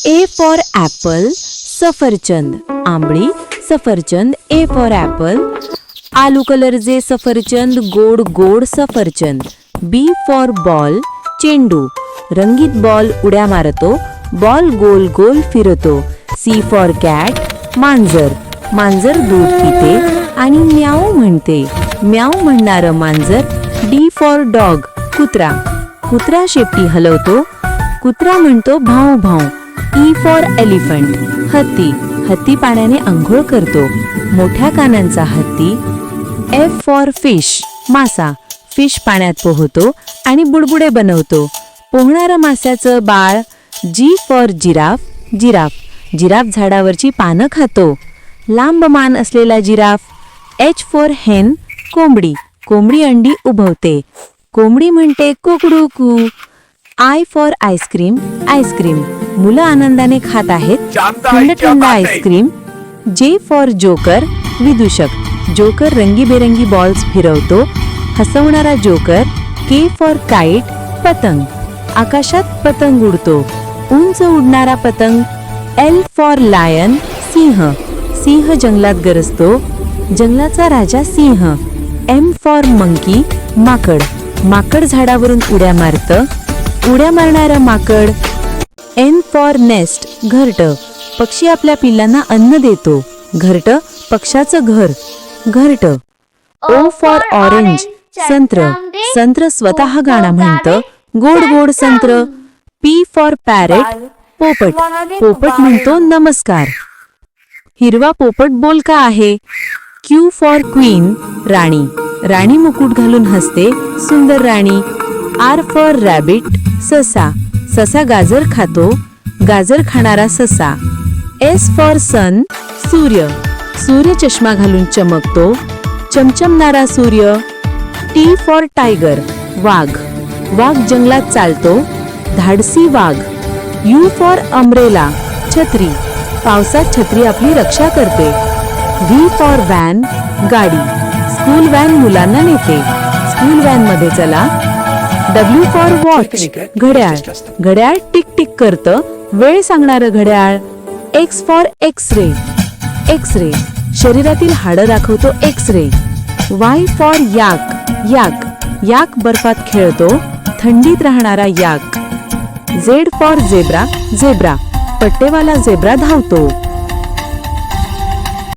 A for Apple सफरचंद, आंबळी सफरचंद. A for Apple. आलू कलरचे सफरचंद, गोड गोड सफरचंद. बी फॉर बॉल, चेंडू, रंगीत बॉल उड्या मारतो, बॉल गोल गोल फिरतो. सी फॉर कॅट, मांजर, मांजर दूध पिते आणि म्याऊ म्हणते, म्याऊ म्हणणारं मांजर. डी फॉर डॉग, कुत्रा, कुत्रा शेपटी हलवतो, कुत्रा म्हणतो भाऊ भाऊ. ई फॉर एलिफंट, हत्ती, हत्ती पाण्याने अंघोळ करतो, मोठ्या कानांचा हत्ती. एफ फॉर फिश, मासा, फिश पाण्यात पोहतो आणि बुडबुडे बनवतो, पोहणारं मास्याचं बाळ. जी फॉर जिराफ, जिराफ, जिराफ झाडावरची पानं खातो, लांब मान असलेला जिराफ. एच फॉर हेन, कोंबडी, कोंबडी अंडी उभवते, कोंबडी म्हणते कुकडू कू. आय फॉर आईस्क्रीम, आईस्क्रीम, मुलं आनंदाने खात आहेत थंड थंड आईस्क्रीम. जे फॉर जोकर, विदूषक, जोकर रंगीबेरंगी बॉल्स फिरवतो, हसवणारा जोकर. के फॉर काईट, पतंग, आकाशात पतंग उडतो, उंच उडणारा पतंग. एल फॉर लायन, सिंह, सिंह जंगलात गरजतो, जंगलाचा राजा सिंह. एम फॉर मंकी, माकड, माकड झाडावरून उड्या मारतं, उड्या मारणारं माकड. एन फॉर नेस्ट, घरटं, पक्षी आपल्या पिल्लांना अन्न देतो, घरटं पक्षाचं घर, घरटं. ओ फॉर ऑरेंज, संत्र, संत्र स्वतः गाणं म्हणतं, गोड गोड संत्र. पी फॉर पॅरेट, पोपट, पोपट म्हणतो नमस्कार, हिरवा पोपट बोलका आहे. क्यू फॉर क्वीन, राणी, राणी मुकुट घालून हसते, सुंदर राणी. आर फॉर रॅबिट, ससा, ससा गाजर खातो, गाजर खाणारा ससा. एस फॉर सन, सूर्य, सूर्य चष्मा घालून चमकतो, चमचमणारा सूर्य. टी फॉर टायगर, वाघ, वाघ जंगलात चालतो, धाडसी वाघ. यू फॉर अम्ब्रेला, छत्री, पावसात छत्री आपली रक्षा करते. व्ही फॉर व्हॅन, गाडी, स्कूल व्हॅन मुलांना नेते, स्कूल व्हॅन मध्ये चला. डब्ल्यू फॉर वॉच, घड्याळ, घड्याळ टिक टिक करतं, वेळ सांगणारं घड्याळ. एक्स फॉर एक्स-रे, एक्स-रे, शरीरातील हाडं दाखवतो X-ray. Y for yak, yak, yak बर्फात खेळतो, थंडीत राहणारा yak. Z for zebra, zebra, पट्टेवाला झेब्रा धावतो.